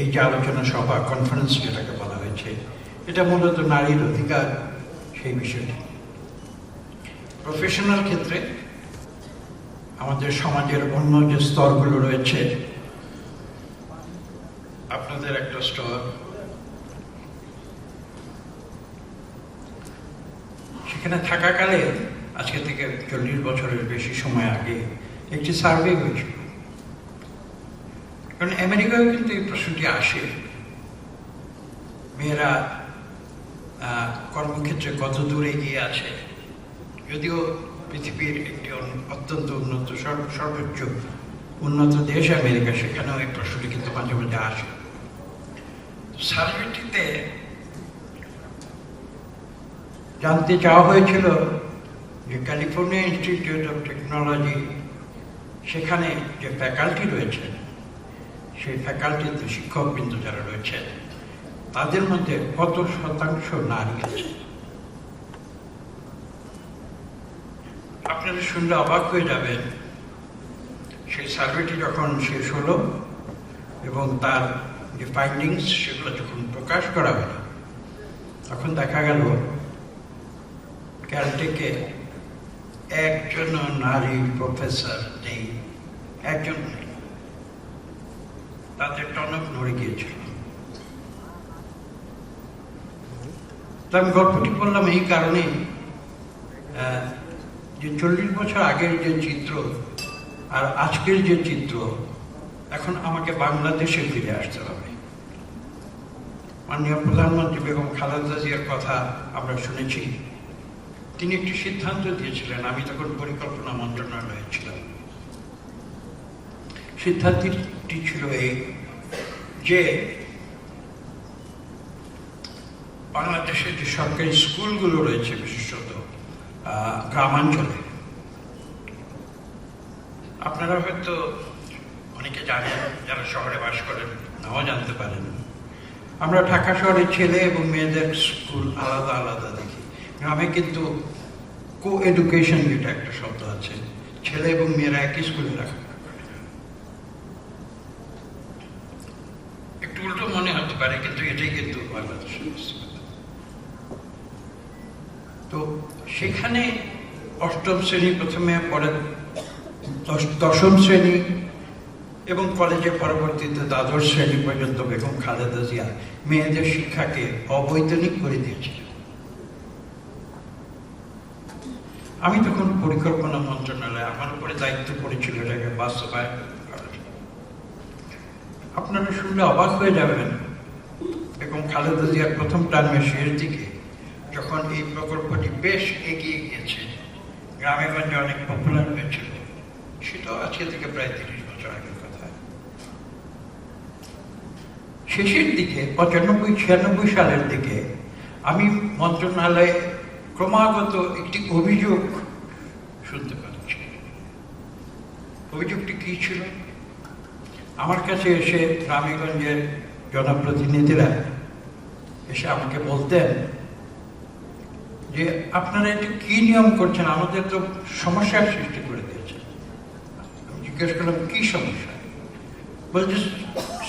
এই যে আলোচনা সভা কনফারেন্স যেটাকে বলা হয়েছে, এটা মূলত নারীর অধিকার সেই বিষয়টি। প্রফেশনাল ক্ষেত্রে আমাদের সমাজের অন্য যে স্তরগুলো রয়েছে, আপনাদের একটা স্তর, সেখানে থাকাকালে আজকে থেকে 40 বছরের বেশি সময় আগে একটি সার্ভে হয়েছিল। কারণ আমেরিকায় কিন্তু এই প্রশ্নটি আসে, মেয়েরা কর্মক্ষেত্রে কত দূর এগিয়ে আছে। যদিও পৃথিবীর একটি অত্যন্ত উন্নত সর্বোচ্চ উন্নত দেশ আমেরিকা, সেখানেও এই প্রশ্নটি কিন্তু মাঝে মাঝে আসে। সার্ভেটিতে জানতে চাওয়া হয়েছিল যে ক্যালিফোর্নিয়া ইনস্টিটিউট অফ টেকনোলজি, সেখানে যে ফ্যাকাল্টি রয়েছে, সেই ফ্যাকাল্টিতে শিক্ষকবৃন্দ যারা রয়েছে, তাদের মধ্যে কত শতাংশ নারী আছে। আপনারা শুনলে অবাক হয়ে যাবেন। সেই সার্ভেটি যখন শেষ হলো এবং তার যে ফাইন্ডিংস সেগুলো যখন প্রকাশ করা হলো, তখন দেখা গেল ক্যালটেকে একজন নারী প্রফেসর নেই, একজন নেই। তাদের টনক নড়ে গিয়েছিল। তো আমি গল্পটি বললাম এই কারণে যে 40 বছর আগের যে চিত্র আর আজকের যে চিত্র, এখন আমাকে বাংলাদেশে ফিরে আসতে হবে। মাননীয় প্রধানমন্ত্রী বেগম খালেদা জিয়ার কথা আমরা শুনেছি। তিনি একটি সিদ্ধান্ত দিয়েছিলেন, আমি তখন পরিকল্পনা মন্ত্রণালয়ে ছিলাম। সিদ্ধান্তটি ছিল এই যে বাংলাদেশের যে সরকারি স্কুলগুলো রয়েছে, বিশেষত গ্রামাঞ্চলে, আপনারা হয়তো অনেকে জানেন, যারা শহরে বাস করেন নাও জানতে পারেন, আমরা ঢাকা শহরে ছেলে এবং মেয়েদের স্কুল আলাদা আলাদা দেখি। গ্রামে কিন্তু কো এডুকেশন যেটা একটা শব্দ আছে, ছেলে এবং মেয়েরা একই স্কুলে রাখা। একটু উল্টো মনে হতে পারে, কিন্তু এটাই কিন্তু বাংলাদেশের বাস্তবতা। তো সেখানে অষ্টম শ্রেণী প্রথমে, পরে দশম শ্রেণী এবং কলেজে পরবর্তীতে দ্বাদশ শ্রেণী পর্যন্ত বেগম খালেদা জিয়া মেয়েদের শিক্ষাকে অবৈতনিক করে দিয়েছিলেন। আমি তখন পরিকল্পনা মন্ত্রণালয়ে, আমার উপরে দায়িত্ব পড়েছিল এটাকে বাস্তবায়ন করার। আপনারা শুনলে অবাক হয়ে যাবেন, বেগম খালেদা জিয়ার প্রথম টার্মের শেষ দিকে যখন এই প্রকল্পটি বেশ এগিয়ে গিয়েছে, গ্রামে গঞ্জে অনেক পপুলার হয়েছিল, সেটাও আজকে থেকে প্রায় 30 বছর আগের কথা। শেষের দিকে 95-96 সালের দিকে আমি মন্ত্রণালয়ে ক্রমাগত একটি অভিযোগ শুনতে পাচ্ছি। অভিযোগটি কি ছিল? আমার কাছে এসে গ্রামেগঞ্জের জনপ্রতিনিধিরা এসে আমাকে বলতেন যে আপনারা এটা কি নিয়ম করছেন, আমাদের তো সমস্যার সৃষ্টি করে দিয়েছে। আমি জিজ্ঞেস করলাম কি সমস্যা? বলছে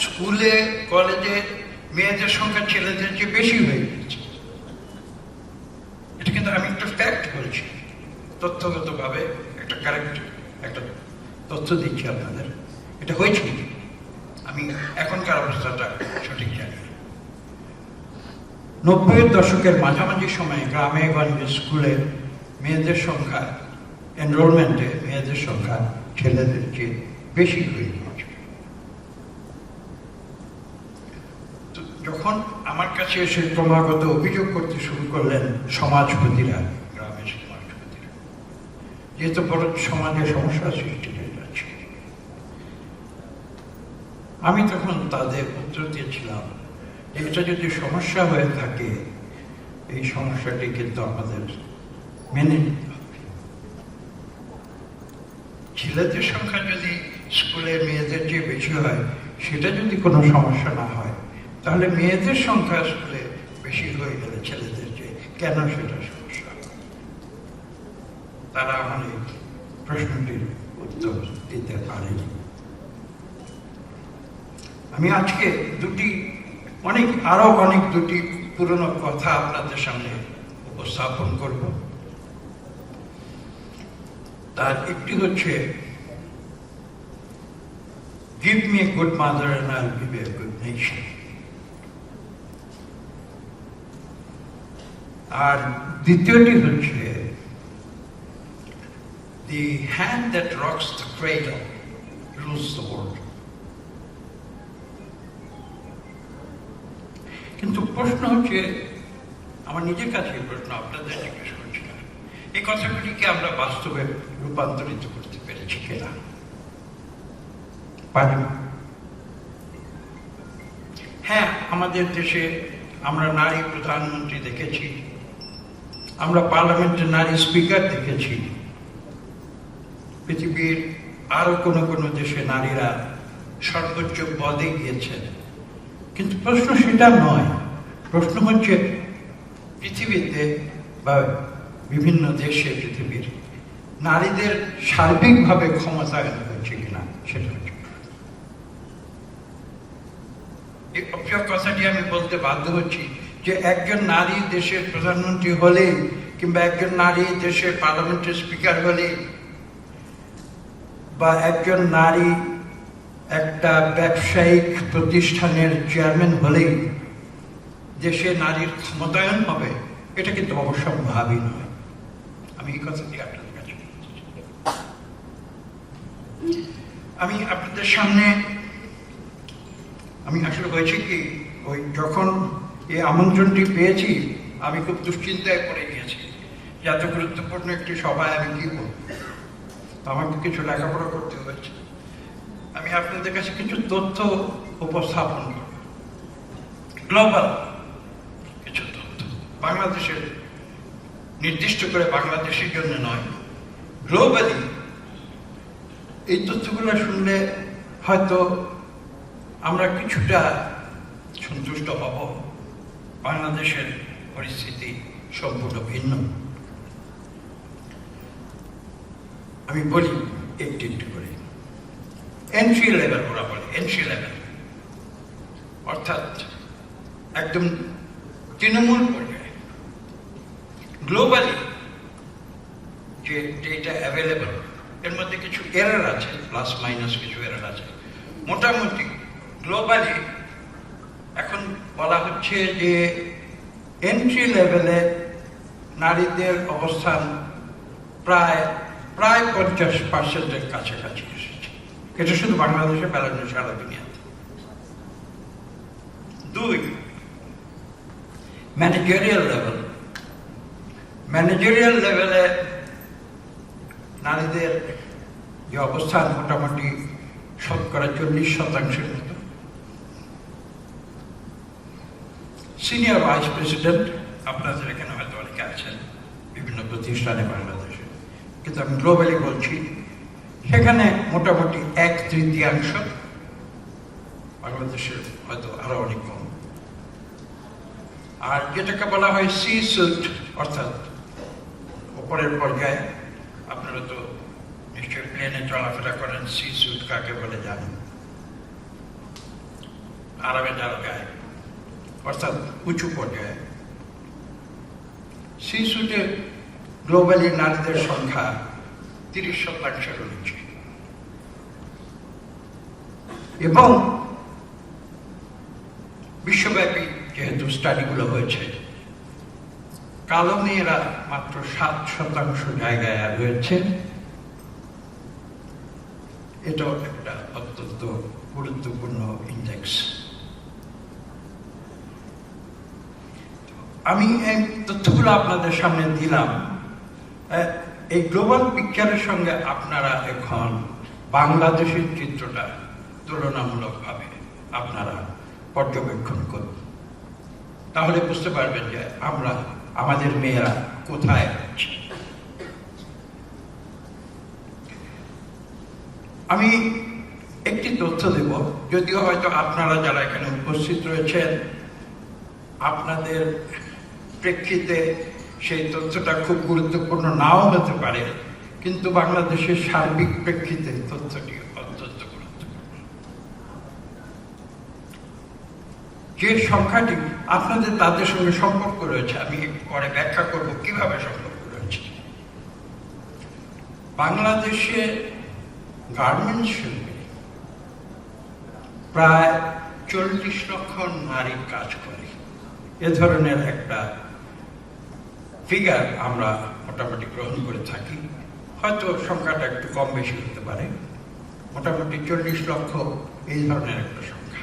স্কুলে কলেজে মেয়েদের সংখ্যা ছেলেদের চেয়ে বেশি হয়ে গেছে। এটা কিন্তু আমি একটা ফ্যাক্ট বলছি, তথ্যগতভাবে একটা কারেক্ট একটা তথ্য দিচ্ছি আপনাদের। এটা হয়েছে, আমি এখনকার অবস্থাটা সঠিক জানি। 90-এর দশকের মাঝামাঝি সময়ে গ্রামে গঞ্জে স্কুলে মেয়েদের সংখ্যা, এনরোলমেন্টে মেয়েদের সংখ্যা ছেলেদের চেয়ে বেশি হয়ে গিয়েছে। যখন আমার কাছে এসে ক্রমাগত অভিযোগ করতে শুরু করলেন সমাজপতিরা, গ্রামের সমাজপতিরা, যেহেতু বড় সমাজে সমস্যা সৃষ্টি হয়ে যাচ্ছে, আমি তখন তাদের উত্তর দিয়েছিলাম যে এটা যদি সমস্যা হয়ে থাকে, এই সমস্যাটি কিন্তু আমাদের মেনে নিতে হবে। ছেলেদের সংখ্যা যদি স্কুলে মেয়েদের চেয়ে বেশি হয়, সেটা যদি কোনো সমস্যা না হয়, তাহলে মেয়েদের সংখ্যা স্কুলে বেশি হয়ে গেলে ছেলেদের চেয়ে কেন সেটা সমস্যা? তারা আমার এই প্রশ্নটির উত্তর দিতে পারেনি। আমি আজকে আরো অনেক দুটি পুরনো কথা আপনাদের সামনে উপস্থাপন করব। তার একটি হচ্ছে, give me a good mother and I'll give you a good nation. আর দ্বিতীয়টি হচ্ছে, the hand that rocks the cradle rules the world. কিন্তু প্রশ্ন হচ্ছে, আমার নিজের কাছে প্রশ্ন, আপনাদের জিজ্ঞেস করছি না, এই কথাগুলিকে আমরা বাস্তবে রূপান্তরিত করতে পেরেছি কিনা? পারি। হ্যাঁ, আমাদের দেশে আমরা নারী প্রধানমন্ত্রী দেখেছি, আমরা পার্লামেন্টের নারী স্পিকার দেখেছি, পৃথিবীর আরো কোনো কোনো দেশে নারীরা সর্বোচ্চ পদে গিয়েছেন। কিন্তু প্রশ্ন সেটা নয়, প্রশ্ন হচ্ছে পৃথিবীতে বা বিভিন্ন দেশে পৃথিবীর নারীদের সার্বিকভাবে ক্ষমতায়ন হচ্ছে কিনা, সেটা হচ্ছে। এই কথাটি আমি বলতে বাধ্য হচ্ছি যে একজন নারী দেশের প্রধানমন্ত্রী হলে কিংবা একজন নারী দেশের পার্লামেন্টের স্পিকার হলে বা একজন নারী একটা ব্যবসায়িক প্রতিষ্ঠানের চেয়ারম্যান হলেই দেশে নারীর ক্ষমতায়ন হবে, এটা কিন্তু অবশ্যম্ভাবী নয়। আমি এই কথাটি আপনাদের কাছে আমি আপনাদের সামনে আমি আসলে হয়েছে কি, ওই যখন এই আমন্ত্রণটি পেয়েছি আমি খুব দুশ্চিন্তায় পড়ে গিয়েছি যে এত গুরুত্বপূর্ণ একটি সভায় আমি কি বলব। আমাকে কিছু লেখাপড়া করতে হয়েছে। আমি আপনাদের কাছে কিছু তথ্য উপস্থাপন করব, গ্লোবাল কিছু তথ্য, বাংলাদেশের নির্দিষ্ট করে বাংলাদেশের জন্য নয়, গ্লোবালি। এই তথ্যগুলো শুনলে হয়তো আমরা কিছুটা সন্তুষ্ট হব। বাংলাদেশের পরিস্থিতি সম্পূর্ণ ভিন্ন। আমি বলি একটু একটু করে। এন্ট্রি লেভেল, ওরা বলে এন্ট্রি লেভেল, অর্থাৎ একদম তৃণমূল পর্যায়ে গ্লোবালি যে ডেটা অ্যাভেলেবল, এর মধ্যে কিছু এরর আছে, প্লাস মাইনাস কিছু এরর আছে। মোটামুটি গ্লোবালি এখন বলা হচ্ছে যে এন্ট্রি লেভেলে নারীদের অবস্থান প্রায় 50%-এর কাছাকাছি এসেছে। এটা শুধু বাংলাদেশে, বেলানো সারা দুনিয়াতে। 2, ম্যানেজারিয়াল লেভেল। ম্যানেজারিয়াল লেভেলে নারীদের যে অবস্থান মোটামুটি 40% মতো। সিনিয়র ভাইস প্রেসিডেন্ট, আপনাদের এখানে হয়তো অনেকে আছেন বিভিন্ন প্রতিষ্ঠানে বাংলাদেশে, কিন্তু আমি গ্লোবালি বলছি, সেখানে মোটামুটি 1/3, বাংলাদেশের হয়তো আরো অনেক কম। আর যেটাকে বলা হয় সি সুট, অর্থাৎ উপরের পর্যায়ে, আপনারা তো নিশ্চয়ই প্লেনে চলাফেরা করেন, সি সুট কাকে বলে জানেন, আরামে যারা গায়ে, অর্থাৎ উঁচু পর্যায়ে। সি সুটে গ্লোবালি নারীদের সংখ্যা 30% রয়েছে। এবং বিশ্বব্যাপী যেহেতু স্টাডিগুলো হয়েছে, কালো মেয়েরা মাত্র 7% জায়গায় রয়েছে। এটাও একটা অত্যন্ত গুরুত্বপূর্ণ ইন্ডেক্স। আমি এই তথ্যগুলো আপনাদের সামনে দিলাম। এই গ্লোবাল পিকচারের সঙ্গে আপনারা এখন বাংলাদেশের চিত্রটা তুলনামূলকভাবে আপনারা পর্যবেক্ষণ করুন, তাহলে বুঝতে পারবেন যে আমাদের মেয়েরা কোথায় আছে। আমি একটি তথ্য দেব, যদিও হয়তো আপনারা যারা এখানে উপস্থিত রয়েছেন আপনাদের প্রেক্ষিতে সেই তথ্যটা খুব গুরুত্বপূর্ণ নাও হতে পারে, কিন্তু বাংলাদেশের সার্বিক প্রেক্ষিতে তথ্যটি অত্যন্ত গুরুত্বপূর্ণ। যে সংখ্যাটি আপনাদের তাদের সঙ্গে সম্পর্ক রয়েছে, আমি পরে ব্যাখ্যা করব কিভাবে সম্পর্ক রয়েছে। বাংলাদেশে গার্মেন্টস শিল্পে প্রায় 40 লক্ষ নারী কাজ করে। এ ধরনের একটা ফিগার আমরা মোটামুটি গ্রহণ করে থাকি, হয়তো সংখ্যাটা একটু কম বেশি হতে পারে, মোটামুটি 40 লক্ষ এই ধরনের একটা সংখ্যা।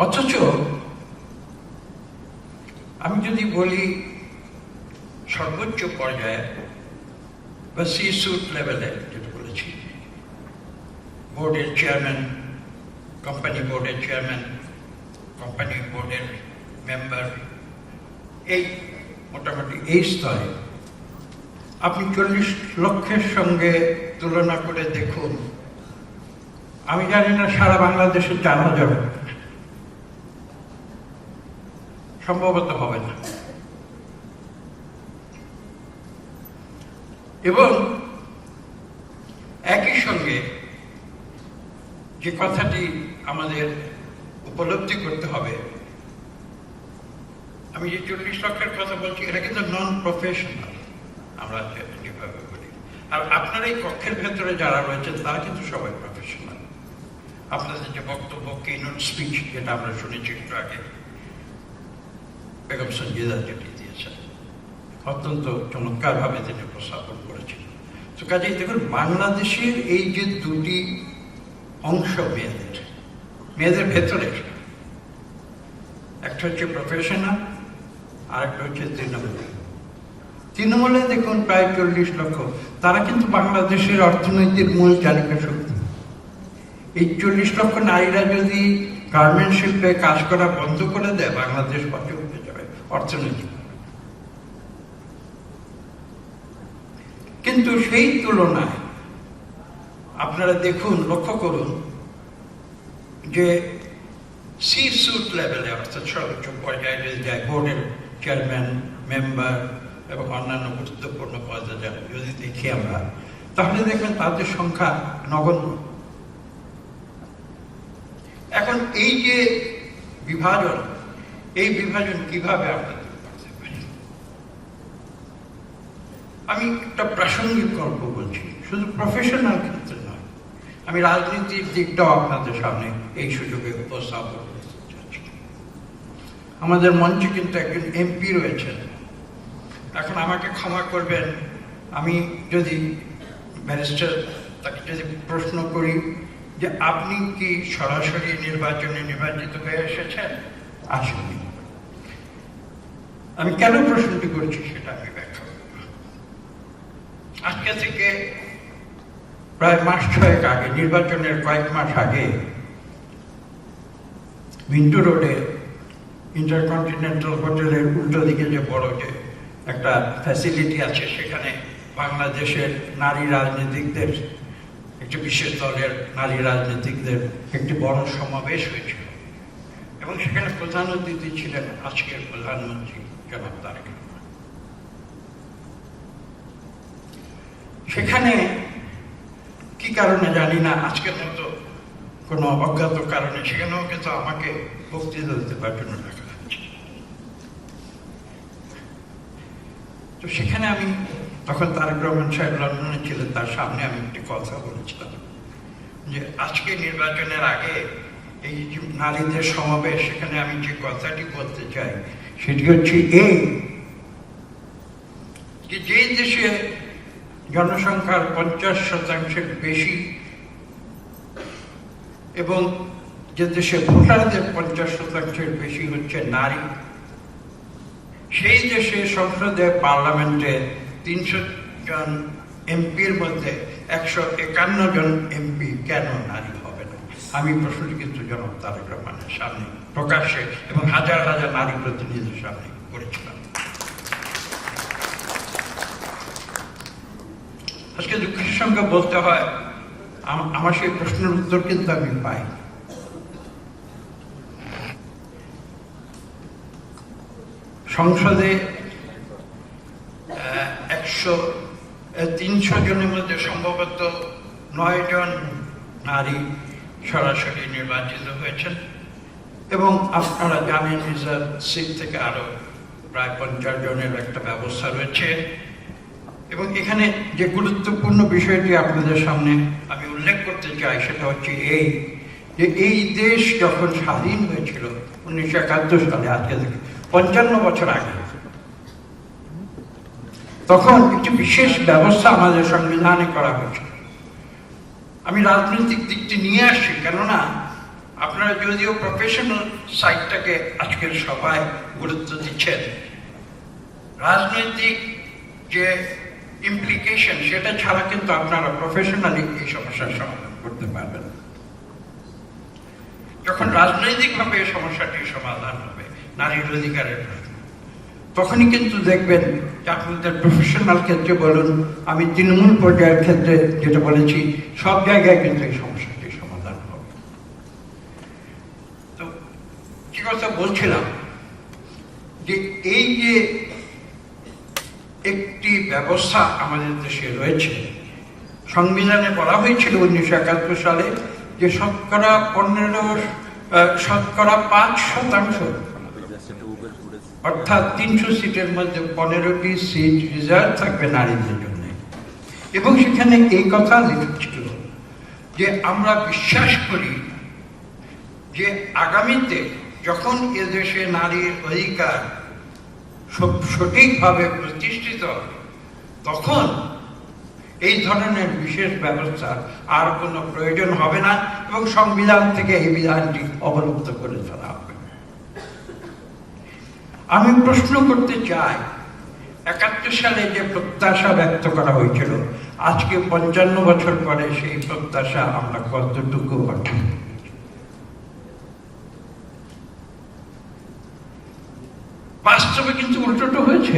অথচ আমি যদি বলি সর্বোচ্চ পর্যায়ে বা সি স্যুট লেভেলে, যেটা বলেছি, বোর্ডের চেয়ারম্যান, কোম্পানি বোর্ডের চেয়ারম্যান, কোম্পানি বোর্ডের মেম্বার, এই মোটামুটি এই স্তরে আপনি 40 লক্ষের সঙ্গে তুলনা করে দেখুন। আমি জানি না সারা বাংলাদেশে 4,000 সম্ভবত হবে না। এবং একই সঙ্গে যে কথাটি আমাদের উপলব্ধি করতে হবে, আমি যে 40 লক্ষের কথা বলছি, এটা কিন্তু নন প্রফেশনাল, আমরা যেভাবে বলি। আর আপনার এই কক্ষের ভেতরে যারা রয়েছেন তারা কিন্তু সবাই প্রফেশনাল। আপনাদের যে বক্তব্য, কিনোট স্পিচ, যেটা আমরা শুনেছি একটু আগে, বেগম সঞ্জিদা যেটি দিয়েছেন, অত্যন্ত চমৎকারভাবে তিনি উপস্থাপন করেছেন। তো কাজেই দেখুন, বাংলাদেশের এই যে দুটি অংশ মেয়েদের ভেতরে, একটা হচ্ছে প্রফেশনাল আর একটা হচ্ছে তৃণমূলে দেখুন প্রায় 40 লক্ষ। তারা কিন্তু বাংলাদেশের অর্থনৈতিক মূল চালিকা শক্তি। এই 40 লক্ষ নারীরা যদি গার্মেন্ট শিল্পে কাজ করা বন্ধ করে দেয়, বাংলাদেশ পথে উঠে যাবে অর্থনৈতিক। কিন্তু সেই তুলনায় আপনারা দেখুন, লক্ষ্য করুন যে সি স্যুট লেভেলে, অর্থাৎ সর্বোচ্চ পর্যায়ে যদি যায়, বোর্ডের চেয়ারম্যান, মেম্বার এবং অন্যান্য গুরুত্বপূর্ণ পদে যদি দেখি আমরা, তাহলে দেখবেন তাদের সংখ্যা নগণ্য। এখন এই যে বিভাজন, এই বিভাজন কিভাবে আমরা করতে পারি? আমি একটা প্রাসঙ্গিক গল্প বলছি, শুধু প্রফেশনাল ক্ষেত্রে নয়, আমি রাজনীতির দিকটাও আপনাদের সামনে এই সুযোগে উপস্থাপন করতে চাচ্ছি। আমাদের মঞ্চে কিন্তু একজন এমপি রয়েছেন। এখন আমাকে ক্ষমা করবেন, আমি যদি ব্যারিস্টার তাকে যদি প্রশ্ন করি যে আপনি কি সরাসরি নির্বাচনে নির্বাচিত হয়ে এসেছেন? আসেননি। আমি কেন প্রশ্নটি করছি সেটা আমি ব্যাখ্যা করব। আজকে থেকে প্রায় মাস 6 আগে, নির্বাচনের কয়েক মাস আগে, মিন্টু রোডে ইন্টারকন্টিনেন্টাল হোটেলের উল্টো দিকে যে বড় যে একটা ফ্যাসিলিটি আছে, সেখানে বাংলাদেশের নারী রাজনীতিকদের, একটি বিশেষ দলের নারী রাজনীতিকদের একটি বড় সমাবেশ হয়েছিল এবং সেখানে প্রধান অতিথি ছিলেন আজকের প্রধানমন্ত্রী জনাব তারেক রহমান। সেখানে কি কারণে জানি না, আজকের মতো কোনো অজ্ঞাত কারণে সেখানেও কিন্তু আমাকে বক্তৃতা দিতে পারার জন্য ডাকা হচ্ছে। তো সেখানে আমি তখন তারেক রহমান সাহেব লন্ডনে ছিলেন, তার সামনে আমি একটি কথা বলেছিলাম যে আজকে নির্বাচনের আগে এই যে নারীদের সমাবেশ, সেখানে আমি যে কথাটি বলতে চাই সেটি হচ্ছে এই যে দেশে জনসংখ্যার 50% বেশি এবং যে দেশে ভোটারদের 50% বেশি হচ্ছে নারী, সেই দেশে সংসদে, পার্লামেন্টে 300 জন এমপির মধ্যে 151 জন এমপি কেন নারী হবে না? আমি প্রশ্নটি কিন্তু জনাব তারেক রহমানের সামনে প্রকাশ্যে এবং হাজার হাজার নারী প্রতিনিধিদের সামনে করেছিলাম। আজকে দুঃখের সঙ্গে বলতে হয়, আমার সেই প্রশ্নের উত্তর কিন্তু আমি পাই। সংসদে 300 জনের মধ্যে সম্ভবত 9 জন নারী সরাসরি নির্বাচিত হয়েছেন এবং আপনারা জানেন রিজার্ভ সিট থেকে আরো প্রায় 50 জনের একটা ব্যবস্থা রয়েছে। এবং এখানে যে গুরুত্বপূর্ণ বিষয়টি আপনাদের সামনে আমি উল্লেখ করতে চাই সেটা হচ্ছে এই যে এই দেশ যখন স্বাধীন হয়েছিল 1971 সালে, আজকে থেকে 55 বছর আগে, তখন একটি বিশেষ ব্যবস্থা আমাদের সংবিধানে করা হয়েছিল। আমি রাজনৈতিক দিকটি নিয়ে আসছি, কেননা আপনারা যদিও প্রফেশনাল সাইডটাকে আজকের সবাই গুরুত্ব দিচ্ছেন, রাজনৈতিক যে ইমপ্লিকেশন সেটা ছাড়া কিন্তু আপনারা প্রফেশনালি এই সমস্যার সমাধান করতে পারবেন। যখন রাজনৈতিকভাবে এই সমস্যাটির সমাধান হবে নারীর অধিকারের প্রশ্ন, তখনই কিন্তু দেখবেন যে আপনাদের প্রফেশনাল ক্ষেত্রে বলুন, আমি তৃণমূল পর্যায়ের ক্ষেত্রে যেটা বলেছি, সব জায়গায় কিন্তু এই সমস্যাটির সমাধান হবে। তো কি কথা বলছিলাম, যে এই যে একটি ব্যবস্থা আমাদের দেশে রয়েছে, সংবিধানে বলা হয়েছিল 1971 সালে যে শতকরা 5% অর্থাৎ 300 সিটের মধ্যে 15টি সিট রিজার্ভ থাকবে নারীদের জন্য। এবং সেখানে এই কথা লিখেছিল যে আমরা বিশ্বাস করি যে আগামীতে যখন এদেশে নারীর অধিকার সঠিকভাবে প্রতিষ্ঠিত হবে, তখন এই ধরনের বিশেষ ব্যবস্থা আর কোনো প্রয়োজন হবে না এবং সংবিধান থেকে এই বিধানটি অবলুপ্ত করে ফেলা হবে। আমি প্রশ্ন করতে চাই, 71 সালে যে প্রত্যাশা ব্যক্ত করা হয়েছিল, আজকে 55 বছর পরে সেই প্রত্যাশা আমরা কতটুকু অর্জন করেছি? বাস্তবে কিন্তু উল্টোটা হয়েছে।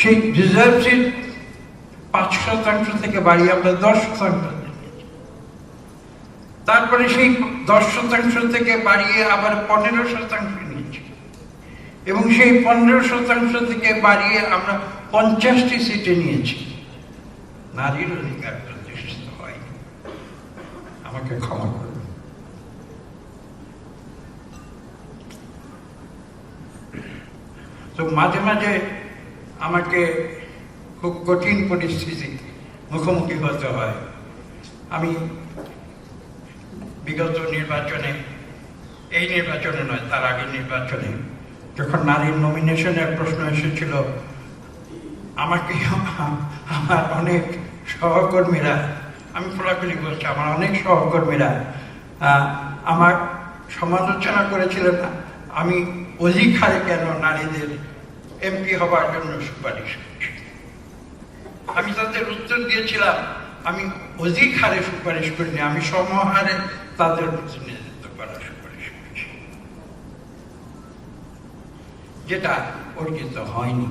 সেই রিজার্ভ সিট 5% থেকে বাড়িয়ে আমরা 10%, তারপরে সেই 10% থেকে বাড়িয়ে আবার 15% নিয়েছি এবং সেই 15% থেকে বাড়িয়ে আমরা 50টি সিটে নিয়েছি। নারীর অধিকার প্রতিষ্ঠিত হয়নি। আমাকে ক্ষমা করুন। তো মাঝে মাঝে আমাকে খুব কঠিন পরিস্থিতি মুখোমুখি হতে হয়। আমি বিগত নির্বাচনে, এই নির্বাচনে নয়, তার আগের নির্বাচনে যখন নারীর নমিনেশনের প্রশ্ন এসেছিল, আমাকে আমার অনেক সহকর্মীরা, আমি খোলাখুলি বলছি, আমার অনেক সহকর্মীরা আমার সমালোচনা করেছিলেন আমি অধিক হারে কেন নারীদের এমপি হবার জন্য সুপারিশ করছি। আমি তাদের উত্তর দিয়েছিলাম, আমি অধিক হারে সুপারিশ করিনি, আমি সমহারে তাদের প্রতিনিধিত্ব করার সুপারিশ করছি, যেটা অর্জিত হয়নি।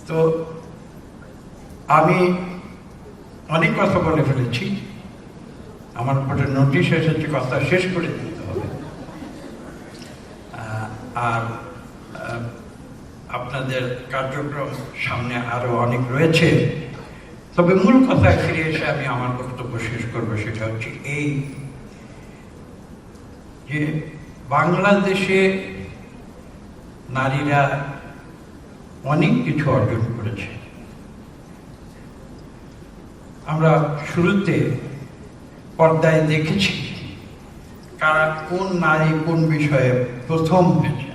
তো আমি অনেক কথা বলে ফেলেছি, আমার উপরে নোটিশ এসেছে, কথা শেষ করে দিতে হবে। আর আপনাদের কার্যক্রম সামনে আরো অনেক রয়েছে, তবে মূল কথায় ফিরে এসে আমি আমার বক্তব্য শেষ করবো। সেটা হচ্ছে এই যে বাংলাদেশে নারীরা অনেক কিছু অর্জন করেছে। আমরা শুরুতে পর্দায় দেখেছি কারা, কোন নারী কোন বিষয়ে প্রথম হয়েছে,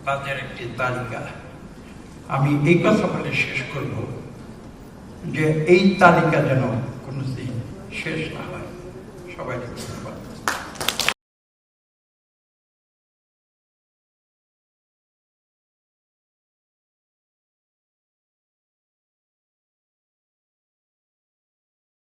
তাদের একটি তালিকা। আমি এই কথা বলে শেষ করব যে এই তালিকা যেন কোনোদিন শেষ না হয়। সবাইকে ধন্যবাদ।